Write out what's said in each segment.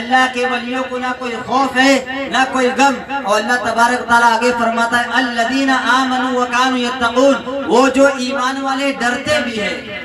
اللہ کے ولیوں کو نہ کوئی خوف ہے نہ کوئی غم. اور اللہ تبارک تعالیٰ آگے فرماتا ہے الذین آمنوا وکانوا یتقون, وہ جو ایمان والے ڈرتے بھی ہیں.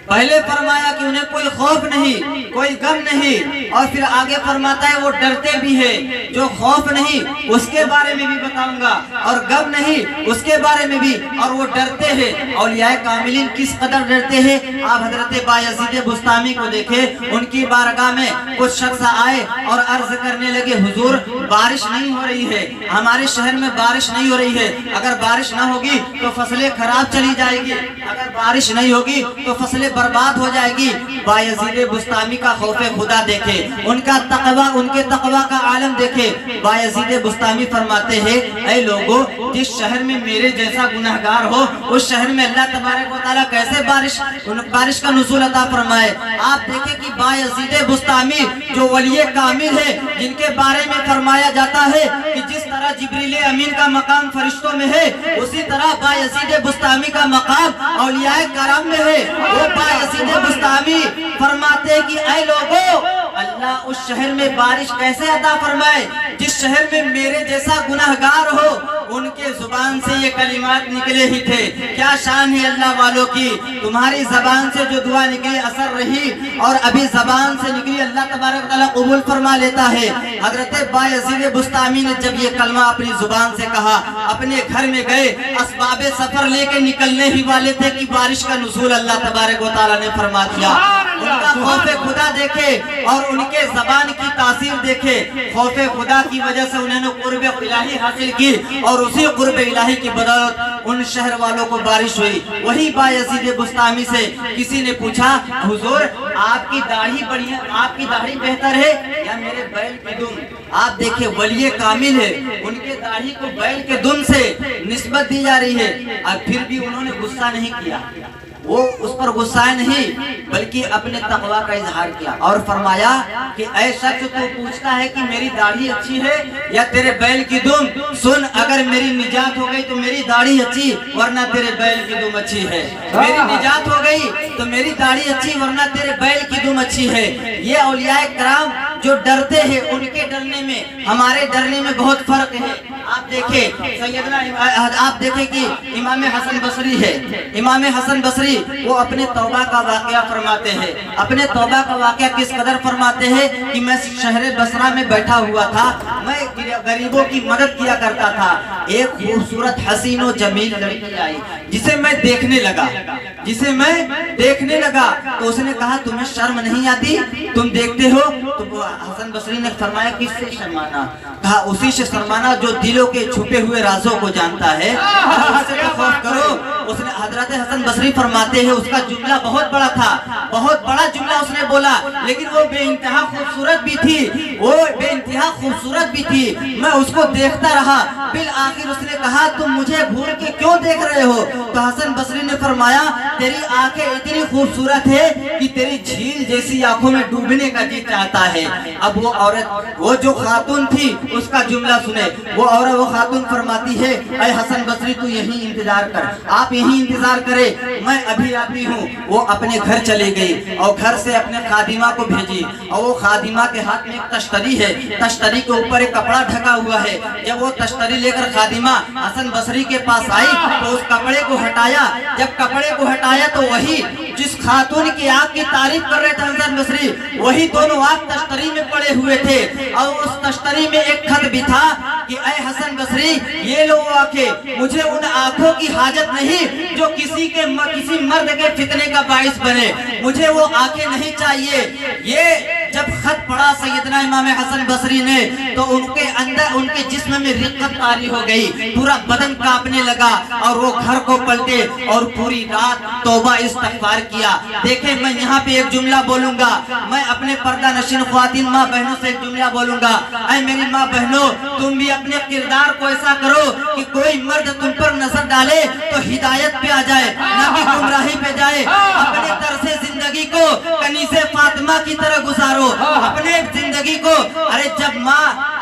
پہلے فرمایا کہ انہیں کوئی خوف نہیں, کوئی غم نہیں, اور پھر آگے فرماتا ہے وہ ڈرتے بھی ہیں. جو خوف نہیں اس کے بارے میں بھی بتاؤں گا, اور غم نہیں اس کے بارے میں بھی, اور وہ ڈرتے ہیں. اولیاء کاملین کس قدر ڈرتے ہیں. آپ حضرت بایزید بسطامی کو دیکھیں, ان کی بارگاہ میں کچھ شخص آئے اور عرض کرنے لگے حضور بارش نہیں ہو رہی ہے, ہمارے شہر میں بارش نہیں ہو رہی ہے, اگر بارش نہ ہوگی تو فصلیں خراب چلی جائے گی, اگر بارش نہیں ہوگی تو فصلیں برباد ہو جائے گی. بایزید بسطامی کا خوف خدا دیکھے, ان کا تقوی, ان کے تقوی کا عالم دیکھے. بایزید بسطامی فرماتے ہیں اے لوگو, جس شہر میں میرے جیسا گناہگار ہو اس شہر میں اللہ تبارک و تعالیٰ کیسے بارش کا نزول عطا فرمائے. آپ دیکھیں کہ بایزید بسطامی جو ولی کامل ہے, جن کے بارے میں فرمایا جاتا ہے کہ جس طرح جبریل امین کا مقام فرشتوں میں ہے, اسی طرح بایزید بسطامی کا مقام اولیاء کرام میں ہے. وہ بایزید بسطامی فرماتے کہ اے لوگو, اللہ اس شہر میں بارش کیسے عطا فرمائے جس شہر میں میرے جیسا گناہگار ہو. ان کے زبان سے یہ کلمات نکلے ہی تھے. کیا شان ہے اللہ والوں کی, تمہاری زبان سے جو دعا نکلی اثر رہی, اور ابھی زبان سے نکلی اللہ تبارک تعالیٰ قبول فرما لیتا ہے. حضرت بایزید بسطامی نے جب یہ کلمہ اپنی زبان سے کہا, اپنے گھر میں گئے, اسباب سفر لے کے نکلنے ہی والے تھے کہ بارش کا نزول اللہ تبارک و تعالیٰ نے فرما دیا. ان کا خوف خدا دیکھے اور ان کے زبان کی تاثیر دیکھے. خوف خدا کی وجہ سے انہوں نے قرب الہی حاصل کی, اور اسی قرب الہی کی بدولت ان شہر والوں کو بارش ہوئی. وہی بایزید بسطامی سے کسی نے پوچھا حضور آپ کی داڑھی بڑی ہے, آپ کی داڑھی بہتر ہے یا میرے بیل کی دم. آپ دیکھیں ولی کامل ہے, ان کے داڑھی کو بیل کے دم سے نسبت دی جا رہی ہے, اور پھر بھی انہوں نے غصہ نہیں کیا. وہ اس پر غصہ نہیں بلکہ اپنے تقوی کا اظہار کیا, اور فرمایا کہ اے شخص تو پوچھتا ہے کہ میری داڑھی اچھی ہے یا تیرے بیل کی دم, سن اگر میری نجات ہو گئی تو میری داڑھی اچھی ورنہ تیرے بیل کی دم اچھی ہے. میری نجات ہو گئی تو میری داڑھی اچھی ورنہ تیرے بیل کی دم اچھی ہے. یہ اولیاء کرام جو ڈرتے ہیں, ان کے ڈرنے میں ہمارے ڈرنے میں بہت فرق ہے. آپ دیکھیں سیدنا, آپ دیکھیں کہ امام حسن بصری ہے, امام حسن بصری وہ اپنے توبہ کا واقعہ فرماتے ہیں. اپنے توبہ کا واقعہ کس قدر فرماتے ہیں کہ میں شہر بصرہ میں بیٹھا ہوا تھا, میں غریبوں کی مدد کیا کرتا تھا. ایک خوبصورت حسین و جمیل لڑکی آئی جسے میں دیکھنے لگا, تو اس نے کہا تمہیں شرم نہیں آتی, تم دیکھتے ہو؟ تو حسن بصری نے فرمایا کس سے شرمانا؟ کہا اسی سے شرمانا جو دلوں کے چھپے ہوئے رازوں کو جانتا ہے, اس سے خوف کرو. اس نے حضرت حسن بصری فرماتے ہیں اس کا جملہ بہت بڑا تھا, بہت بڑا جملہ اس نے بولا, لیکن وہ بے انتہا خوبصورت بھی تھی, وہ بے انتہا خوبصورت بھی تھی. میں اس کو دیکھتا رہا, بالآخر اس نے کہا تم مجھے گھور کے کیوں دیکھ رہے ہو؟ تو حسن بصری نے فرمایا تیری آنکھیں اتنی خوبصورت ہے کہ تیری جھیل جیسی آنکھوں میں ڈوبنے کا جی چاہتا ہے. اب وہ عورت, وہ جو خاتون تھی, اس کا جملہ سنے. وہ عورت, وہ خاتون فرماتی ہے اے حسن بصری تو یہیں انتظار کر, آپ یہیں انتظار کرے, میں ابھی آتی ہوں. وہ اپنے گھر چلے گئی اور گھر سے اپنے خادمہ کو بھیجی, اور وہ خادمہ کے ہاتھ میں ایک تشتری ہے, تشتری کے اوپر ایک کپڑا ڈھکا ہوا ہے. جب وہ تشتری لے کر خادمہ حسن بصری کے پاس آئی تو اس کپڑے کو ہٹایا. جب کپڑے کو ہٹایا تو وہی جس خاتون کی آنکھ کی تعریف کر رہے تھے حسن بصری, وہی دونوں آنکھ تشتری میں پڑے ہوئے تھے, اور اس تشتری میں ایک خط بھی تھا کہ اے حسن بصری یہ لو آنکھیں, مجھے ان آنکھوں کی حاجت نہیں جو کسی مرد کے فتنے کا باعث بنے, مجھے وہ آنکھیں نہیں چاہیے. یہ جب خط پڑھا سیدنا امام حسن بصری نے تو ان کے اندر, ان کے جسم میں رقت طاری ہو گئی, پورا بدن کانپنے لگا, اور وہ گھر کو پلٹے اور پوری رات توبہ استغفار کیا. دیکھیں میں یہاں پہ ایک جملہ بولوں گا, میں اپنے پردہ نشین خواتین ماں بہنوں سے ایک جملہ بولوں گا. اے میری ماں بہنوں, تم بھی اپنے کردار کو ایسا کرو کہ کوئی مرد تم پر نظر ڈالے تو ہدایت پہ آ جائے, نہ کہ گمراہی پہ جائے. اپنے طرز زندگی کو کنیز فاطمہ کی طرح گزارو, اپنے زندگی کو. ارے جب ماں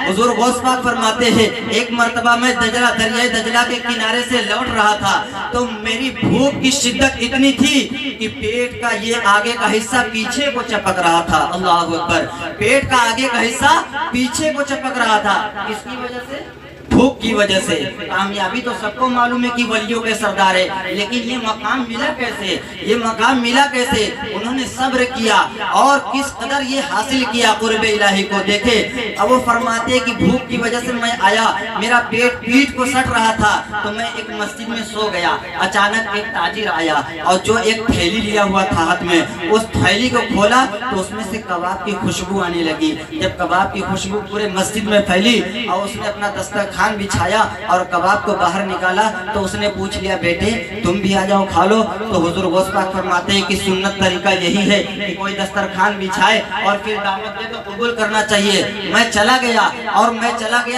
حضور غوث پاک فرماتے ہیں ایک مرتبہ میں دریائے دجلہ کے کنارے سے لوٹ رہا تھا تو میری بھوک کی شدت اتنی تھی کہ پیٹ کا یہ آگے کا حصہ پیچھے کو چپک رہا تھا. اللہ اکبر. پیٹ کا آگے کا حصہ پیچھے کو چپک رہا تھا. کس کی وجہ سے؟ بھوک کی وجہ سے. کامیابی تو سب کو معلوم ہے کہ ولیوں کے سردار ہے، لیکن یہ مقام ملا کیسے؟ یہ مقام ملا کیسے؟ انہوں نے صبر کیا اور کس قدر یہ حاصل کیا قرب الہی کو. دیکھے اب وہ فرماتے ہیں کہ بھوک کی وجہ سے میں آیا، میرا پیٹ کو سٹ رہا تھا تو میں ایک مسجد میں سو گیا. اچانک ایک تاجر آیا اور جو ایک تھیلی لیا ہوا تھا ہاتھ میں، اس تھیلی کو کھولا تو اس میں سے کباب کی خوشبو آنے لگی. جب کباب کی خوشبو پورے مسجد میں پھیلی اور اس نے اپنا دسترخوان بچھایا اور کباب کو باہر نکالا تو اس نے پوچھ لیا بیٹے تم بھی آ جاؤ کھا لو. تو حضور غوث پاک فرماتے ہیں کہ سنت طریقہ یہی ہے کہ کوئی دسترخوان بچھائے اور پھر دعوت دے تو قبول کرنا چاہیے. میں چلا گیا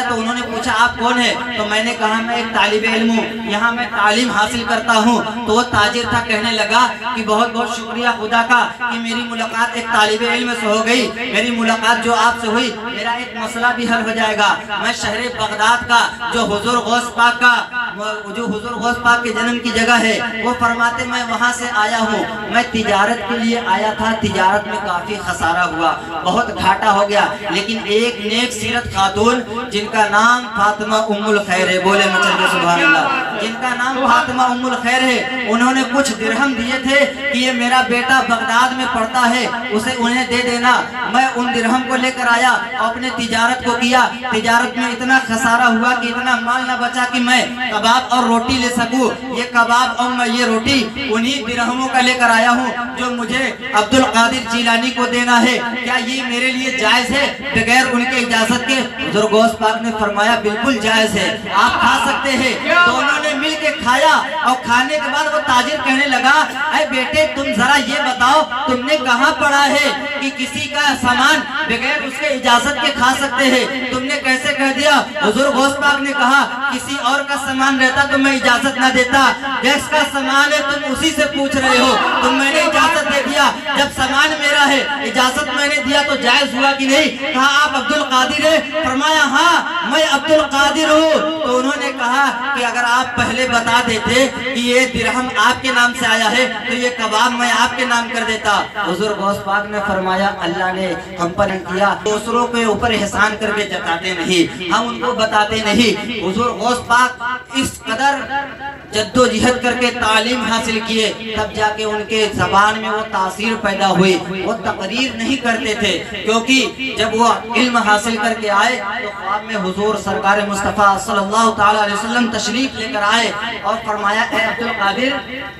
تو انہوں نے پوچھا آپ کون ہیں؟ تو میں نے کہا میں ایک طالب علم ہوں، یہاں میں تعلیم حاصل کرتا ہوں. تو وہ تاجر تھا، کہنے لگا کہ بہت بہت شکریہ خدا کا کہ میری ملاقات ایک طالب علم سے ہو گئی. میری ملاقات جو آپ سے ہوئی میرا ایک مسئلہ بھی حل ہو جائے گا. میں شہر بغداد کا جو حضور غوث پاک کے جنم کی جگہ ہے وہ فرماتے میں وہاں سے آیا ہوں. میں تجارت کے لیے آیا تھا، تجارت میں کافی خسارہ ہوا، بہت گھاٹا ہو گیا. لیکن ایک نیک سیرت خاتون جن کا نام فاطمہ ام الخیر ہے، بولے مچل سبحان اللہ، جن کا نام فاطمہ ام الخیر ہے، انہوں نے کچھ درہم دیے تھے کہ یہ میرا بیٹا بغداد میں پڑھتا ہے اسے انہیں دے دینا. میں ان درہم کو لے کر آیا، اپنے تجارت کو کیا. تجارت میں اتنا خسارہ ہوا کہ اتنا مال نہ بچا کہ میں کباب اور روٹی لے سکوں. یہ کباب اور میں یہ روٹی انہی درہموں کا لے کر آیا ہوں جو مجھے عبد القادر جیلانی کو دینا ہے. کیا یہ میرے لیے جائز ہے بغیر ان کے اجازت کے؟ حضور غوث پاک نے فرمایا بالکل جائز ہے، آپ کھا سکتے ہیں. دونوں نے مل کے کھایا اور کھانے کے بعد وہ تاجر کہنے لگا اے بیٹے تم ذرا یہ بتاؤ تم نے کہاں پڑھا ہے کہ کسی کا سامان بغیر اس کے اجازت کے کھا سکتے ہیں؟ تم نے کیسے کہہ دیا؟ حضور غوث پاک نے کہا کسی اور کا سامان رہتا تو میں اجازت نہ دیتا، جس کا سامان ہے تم اسی سے پوچھ رہے ہو تو میں نے اجازت دے دیا. جب سامان میرا ہے اجازت میں نے دیا تو جائز ہوا کہ نہیں؟ کہا آپ عبد القادر ہیں؟ فرمایا ہاں میں عبد القادر ہوں. تو انہوں نے کہا کہ اگر آپ پہلے بتا دیتے کہ یہ درہم آپ کے نام سے آیا ہے تو یہ کباب میں آپ کے نام کر دیتا. حضور غوث پاک نے فرمایا اللہ نے ہم پر کیا، دوسروں کے اوپر احسان کر کے جتاتے نہیں، ہم ان کو بتاتے نہیں. حضور غوث پاک اس قدر جدوجہد کر کے تعلیم حاصل کیے تب جا کے ان کے زبان میں وہ تاثیر پیدا ہوئی. وہ تقریر نہیں کرتے تھے کیونکہ جب وہ علم حاصل کر کے آئے تو خواب میں حضور سرکار مصطفیٰ صلی اللہ تعالی علیہ وسلم تشریف لے کر آئے اور فرمایا اے عبد القادر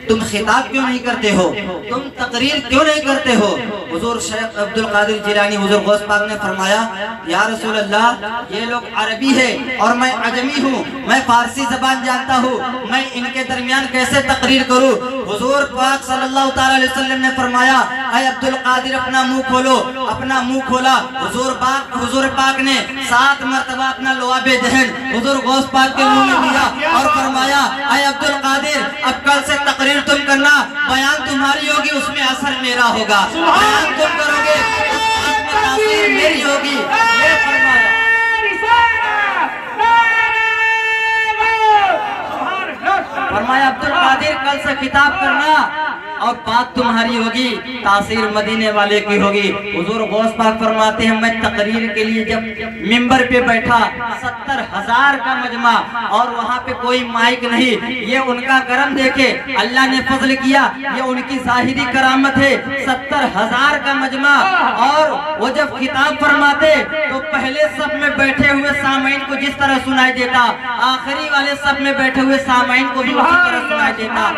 تم خطاب کیوں نہیں کرتے ہو، تم تقریر کیوں نہیں کرتے ہو؟ حضور شیخ عبد القادر جیلانی حضور غوث پاک نے فرمایا یا رسول اللہ یہ لوگ عربی ہے اور میں عجمی ہوں، میں فارسی زبان جانتا ہوں، میں ان کے درمیان کیسے تقریر کروں؟ حضور پاک صلی اللہ تعالی علیہ وسلم نے فرمایا اے عبد القادر اپنا منہ کھولو. اپنا منہ کھولا. حضور پاک نے 7 مرتبہ اپنا لعاب دہن حضور غوث پاک کے منہ میں دیا اور فرمایا اے عبد القادر اب کل سے تقریر تم کرنا، بیان تمہاری ہوگی اس میں اثر میرا ہوگا، بیان تم کرو گے اس بات میں تاثیر میری ہوگی. یہ فرمایا عبد القادر کل سے خطاب کرنا اور بات تمہاری ہوگی، تاثیر مدینے والے کی ہوگی. حضور غوث پاک فرماتے ہیں میں تقریر کے لیے جب ممبر پہ بیٹھا 70,000 کا مجمع اور وہاں پہ کوئی مائک نہیں، یہ ان کا کرم دیکھے اللہ نے فضل کیا، یہ ان کی ظاہری کرامت ہے. 70,000 کا مجمع اور وہ جب خطاب فرماتے تو پہلے صف میں بیٹھے ہوئے سامعین کو جس طرح سنائی دیتا آخری والے صف میں بیٹھے ہوئے سامعین کو بھی اسی طرح سنائی دیتا.